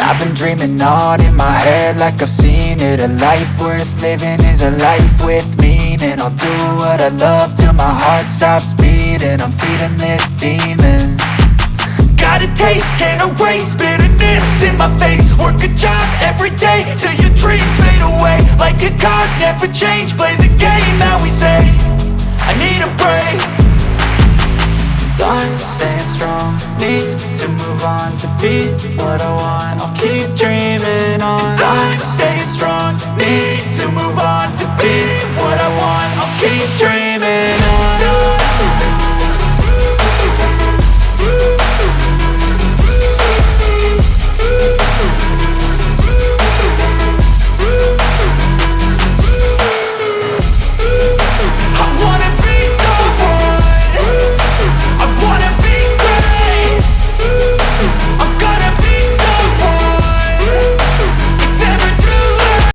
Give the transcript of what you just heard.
I've been dreaming on in my head like I've seen it. A life worth living is a life with meaning. I'll do what I love till my heart stops beating. I'm feeding this demon. Got a taste, can't erase bitterness in my face. Work a job every day till your dreams fade away. Like a card, never change, play the game that we say. I need a break. I'm staying strong, need to move on to be what I want. I'll keep dreaming on. I'm staying strong, need to move on to be what I